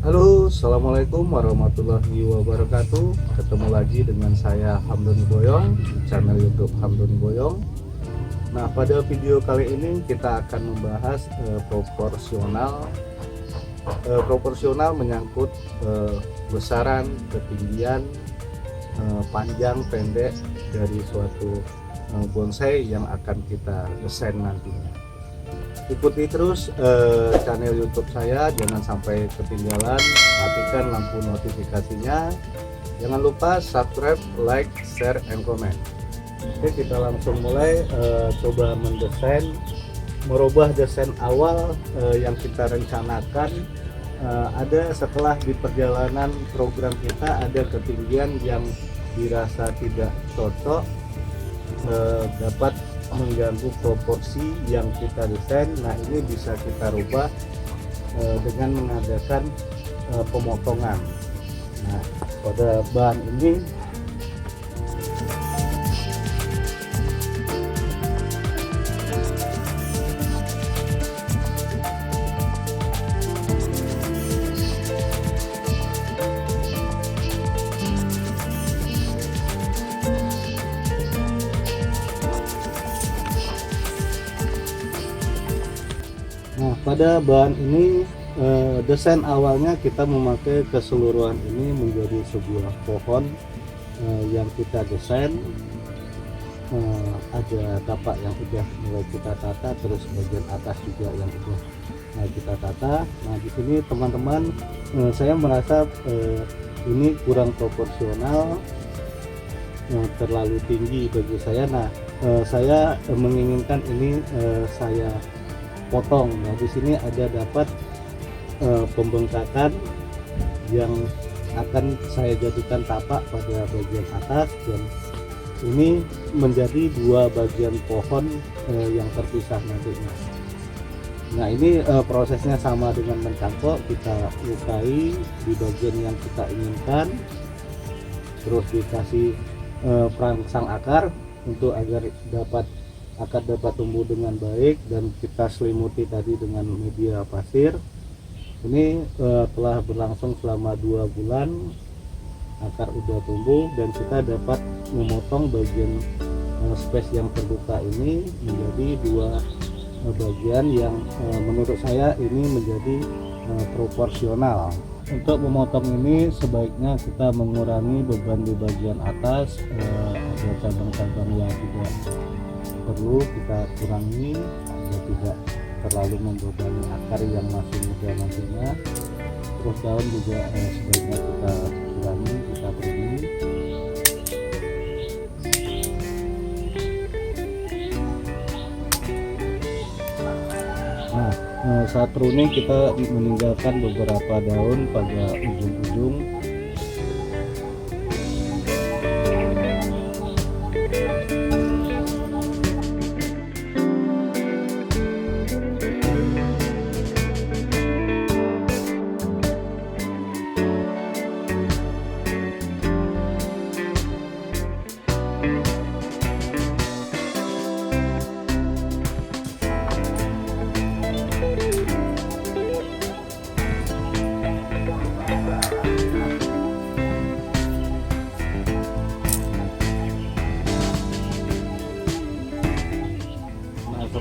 Halo, assalamualaikum warahmatullahi wabarakatuh. Ketemu lagi dengan saya Hamdoni Boyong di channel YouTube Hamdoni Boyong. Nah, pada video kali ini kita akan membahas proporsional menyangkut besaran, ketinggian, panjang, pendek dari suatu bonsai yang akan kita desain nantinya. Ikuti terus channel YouTube saya, jangan sampai ketinggalan. Matikan lampu notifikasinya, jangan lupa subscribe, like, share, and comment. Oke, kita langsung mulai. Coba mendesain, merubah desain awal yang kita rencanakan. Ada setelah di perjalanan program kita ada ketinggian yang dirasa tidak cocok, dapat mengganggu proporsi yang kita desain. Nah, ini bisa kita rubah dengan mengadakan pemotongan. Nah, pada bahan ini pada bahan ini desain awalnya kita memakai keseluruhan ini menjadi sebuah pohon yang kita desain. Ada tapak yang sudah mulai kita tata, terus bagian atas juga yang sudah kita tata. Nah, di sini teman-teman, saya merasa ini kurang proporsional, terlalu tinggi bagi saya. Nah, saya menginginkan ini saya potong. Nah, di sini ada dapat pembengkakan yang akan saya jadikan tapak pada bagian atas, dan ini menjadi dua bagian pohon yang terpisah nantinya. Nah, ini prosesnya sama dengan mencangkok, kita lukai di bagian yang kita inginkan, terus dikasih perangsang akar untuk agar akar dapat tumbuh dengan baik, dan kita selimuti tadi dengan media pasir. Ini telah berlangsung selama 2 bulan, akar udah tumbuh, dan kita dapat memotong bagian space yang terbuka ini menjadi dua bagian yang menurut saya ini menjadi proporsional. Untuk memotong ini sebaiknya kita mengurangi beban di bagian atas, ada cabang-cabang yang tidak perlu kita kurangi agar tidak terlalu membebani akar yang masih muda nantinya. Terus daun juga sebaiknya kita kurangi, kita pruning. Nah, saat pruning kita meninggalkan beberapa daun pada ujung-ujung.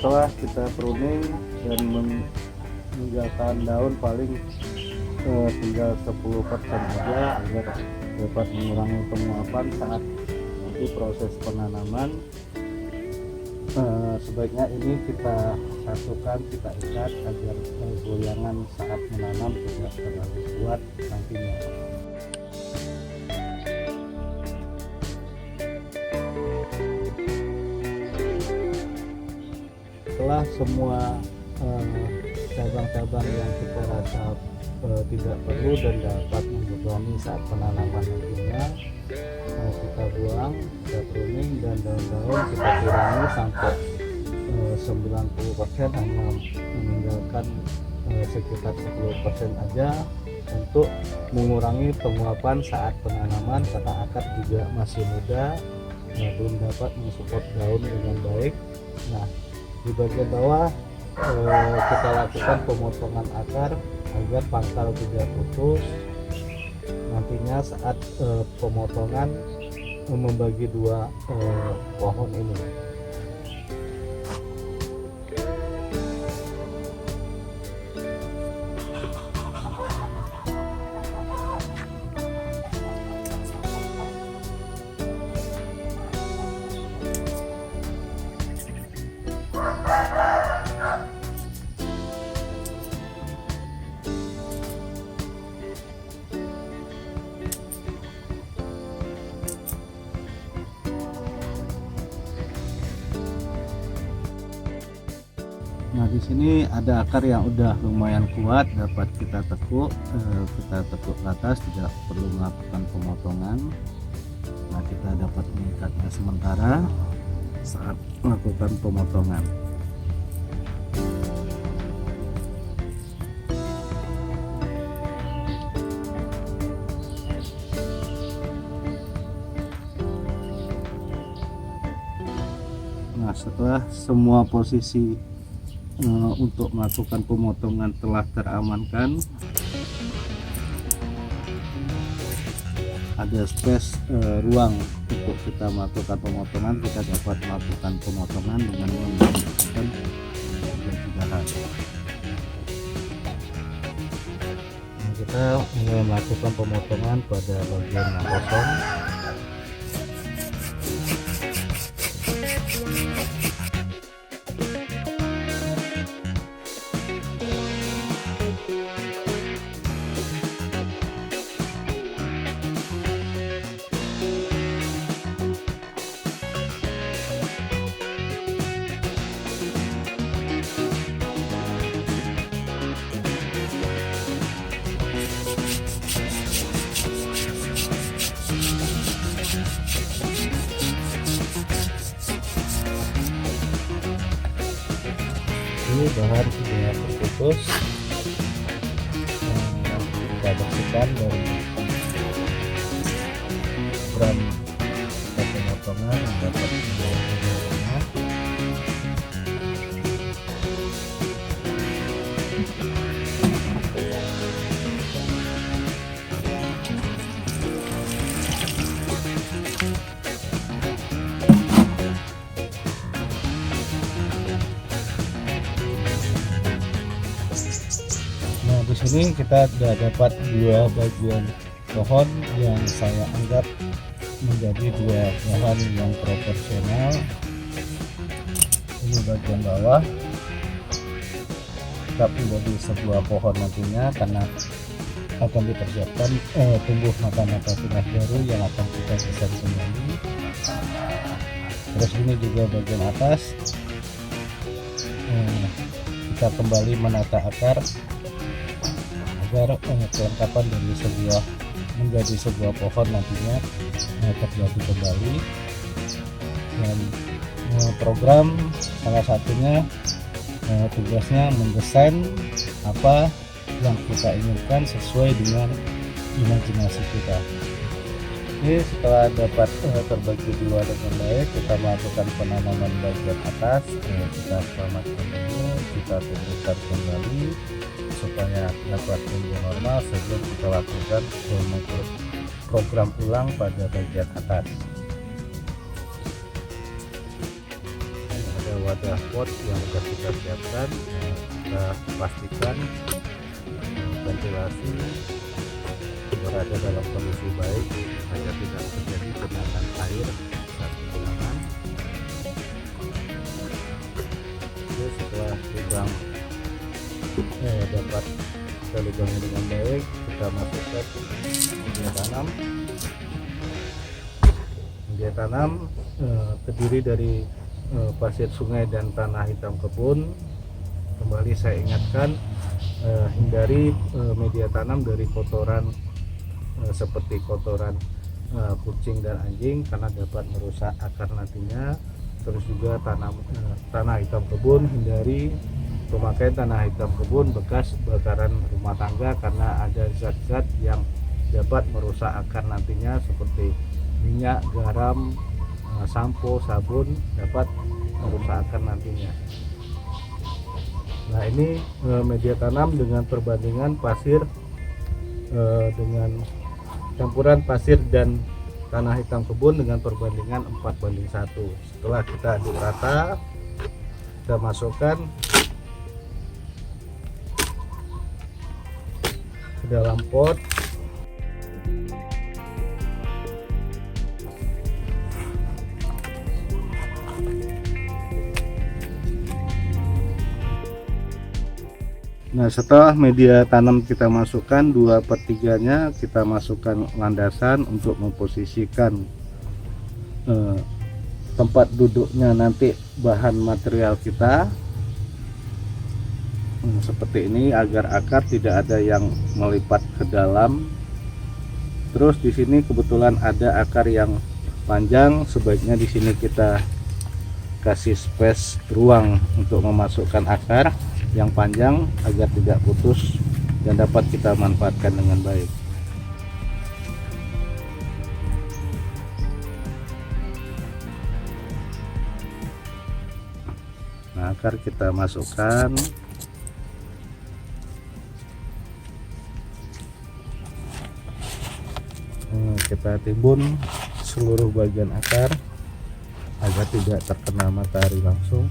Setelah kita pruning dan meninggalkan daun paling tinggal 10% aja agar dapat mengurangi penguapan saat nanti proses penanaman. Sebaiknya ini kita satukan, kita ikat agar goyangan saat menanam tidak terlalu kuat nantinya. Setelah semua cabang-cabang yang kita rasa tidak perlu dan dapat membebani saat penanaman nantinya, kita buang, kita pruning, dan daun-daun kita kurangi sampai 90%, hanya meninggalkan sekitar 10% aja untuk mengurangi penguapan saat penanaman, karena akar juga masih muda, belum dapat mensupport daun dengan baik. Nah, di bagian bawah kita lakukan pemotongan akar agar pangkal tidak putus nantinya saat pemotongan membagi dua pohon ini. Nah, di sini ada akar yang udah lumayan kuat, dapat kita tekuk ke atas, tidak perlu melakukan pemotongan. Nah, kita dapat mengikatnya sementara saat melakukan pemotongan. Nah, setelah semua posisi untuk melakukan pemotongan telah teramankan, ada space ruang untuk kita melakukan pemotongan. Kita dapat melakukan pemotongan dengan menggunakan bidahan. Nah, kita mulai melakukan pemotongan pada bagian yang kosong. Ini bahan sudah terputus, kita bersihkan dari ukuran pemotongan yang dapat dibawa. Di sini kita sudah dapat dua bagian pohon yang saya anggap menjadi dua pohon yang proporsional. Ini bagian bawah tetap menjadi sebuah pohon nantinya karena akan dipersiapkan tumbuh mata-mata pindah baru yang akan kita bisa kembali. Terus ini juga bagian atas kita kembali menata akar agar kelengkapan dari menjadi sebuah pohon nantinya terjadi kembali. Dan program salah satunya tugasnya mendesain apa yang kita inginkan sesuai dengan imajinasi kita. Ini setelah dapat terbagi dua dengan baik, kita melakukan penanaman bagian atas. Kita selamatkan dulu, kita tumbuhkan kembali supaya dapat tumbuh normal sebelum kita lakukan program ulang pada bagian atas. Ada wadah pot yang sudah kita siapkan, kita pastikan ventilasi berada dalam kondisi baik agar tidak terjadi genangan air saat digunakan. Oke, setelah lubang dapat kita lubangi dengan baik, kita masukkan media tanam terdiri dari pasir sungai dan tanah hitam kebun. Kembali saya ingatkan, hindari media tanam dari kotoran seperti kotoran kucing dan anjing karena dapat merusak akar nantinya. Terus juga tanah hitam kebun, hindari pemakaian tanah hitam kebun bekas bakaran rumah tangga karena ada zat-zat yang dapat merusak akar nantinya seperti minyak, garam, sampo, sabun dapat merusak akar nantinya. Nah ini media tanam dengan perbandingan pasir dengan campuran pasir dan tanah hitam kebun dengan perbandingan 4:1. Setelah kita aduk rata, kita masukkan ke dalam pot. Nah setelah media tanam kita masukkan 2/3-nya, kita masukkan landasan untuk memposisikan tempat duduknya nanti bahan material kita. Seperti ini agar akar tidak ada yang melipat ke dalam. Terus di sini kebetulan ada akar yang panjang, sebaiknya di sini kita kasih space ruang untuk memasukkan akar yang panjang agar tidak putus dan dapat kita manfaatkan dengan baik. Nah, akar kita masukkan. Kita timbun seluruh bagian akar agar tidak terkena matahari langsung.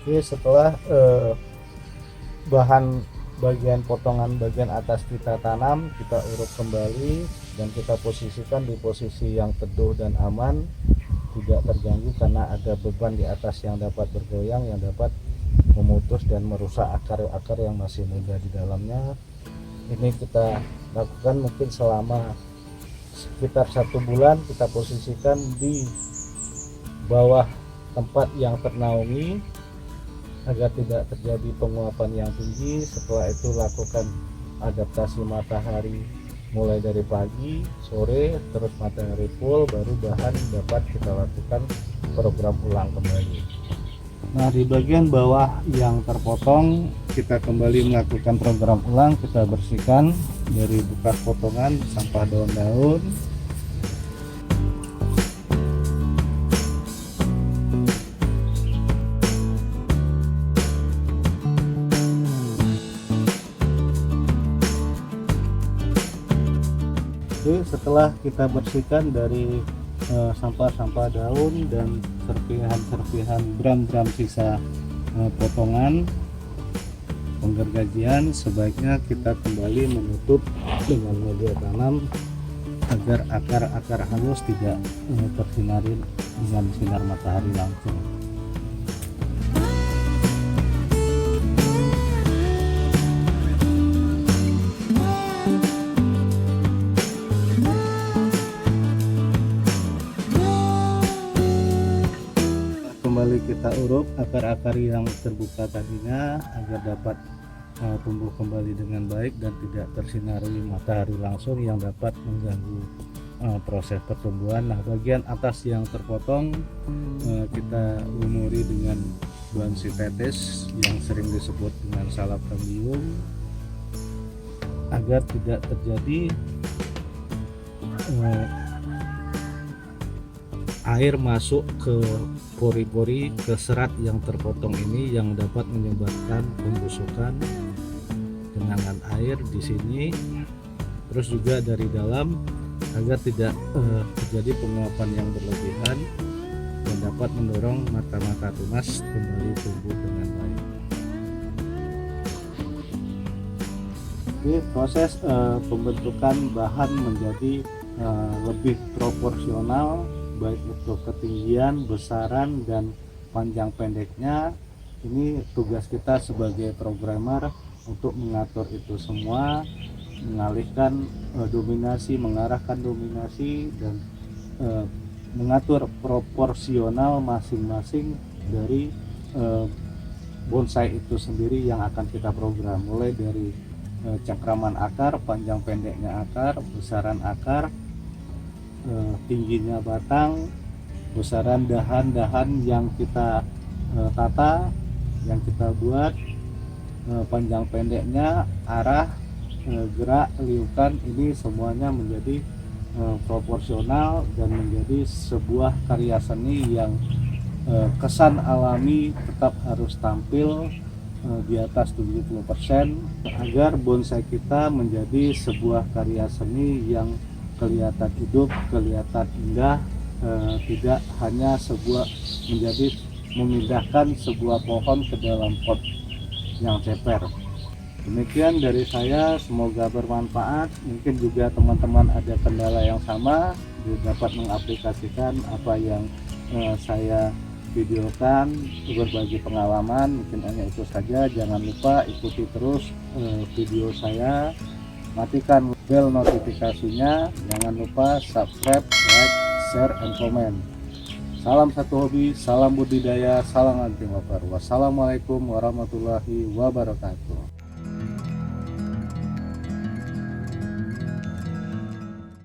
Oke, setelah bahan bagian potongan bagian atas kita tanam, kita urut kembali dan kita posisikan di posisi yang teduh dan aman, tidak terganggu karena ada beban di atas yang dapat bergoyang, yang dapat memutus dan merusak akar-akar yang masih muda di dalamnya. Ini kita lakukan mungkin selama sekitar 1 bulan. Kita posisikan di bawah tempat yang ternaungi agar tidak terjadi penguapan yang tinggi. Setelah itu lakukan adaptasi matahari mulai dari pagi, sore, terus matahari full, baru bahan dapat kita lakukan program ulang kembali. Nah di bagian bawah yang terpotong kita kembali melakukan program ulang. Kita bersihkan dari bekas potongan, sampah daun-daun. Setelah kita bersihkan dari sampah-sampah daun dan serpihan-serpihan gram-gram sisa potongan penggergajian, sebaiknya kita kembali menutup dengan media tanam agar akar-akar halus tidak tersinari dengan sinar matahari langsung. Kembali kita urut akar-akar yang terbuka tadinya agar dapat tumbuh kembali dengan baik dan tidak tersinari matahari langsung yang dapat mengganggu proses pertumbuhan. Nah bagian atas yang terpotong kita lumuri dengan bahan sintetis yang sering disebut dengan salep kambium agar tidak terjadi air masuk ke pori-pori, ke serat yang terpotong ini yang dapat menyebabkan pembusukan, genangan air di sini, terus juga dari dalam agar tidak terjadi penguapan yang berlebihan dan dapat mendorong mata-mata tunas kembali tumbuh dengan baik. Ini proses pembentukan bahan menjadi lebih proporsional baik untuk ketinggian, besaran, dan panjang pendeknya. Ini tugas kita sebagai programmer untuk mengatur itu semua, mengalihkan dominasi, mengarahkan dominasi, dan mengatur proporsional masing-masing dari bonsai itu sendiri yang akan kita program, mulai dari cengkraman akar, panjang pendeknya akar, besaran akar, tingginya batang, besaran dahan-dahan yang kita tata, yang kita buat, panjang pendeknya, arah, gerak, liukan, ini semuanya menjadi proporsional dan menjadi sebuah karya seni yang kesan alami tetap harus tampil di atas 70% agar bonsai kita menjadi sebuah karya seni yang kelihatan hidup, kelihatan indah, tidak hanya menjadi memindahkan sebuah pohon ke dalam pot yang ceper. Demikian dari saya, semoga bermanfaat. Mungkin juga teman-teman ada kendala yang sama, dapat mengaplikasikan apa yang saya videokan, berbagi pengalaman. Mungkin hanya itu saja. Jangan lupa ikuti terus video saya, matikan bel notifikasinya, jangan lupa subscribe, like, share, and comment. Salam satu hobi, salam budidaya, salam anti wabah. Wassalamualaikum warahmatullahi wabarakatuh.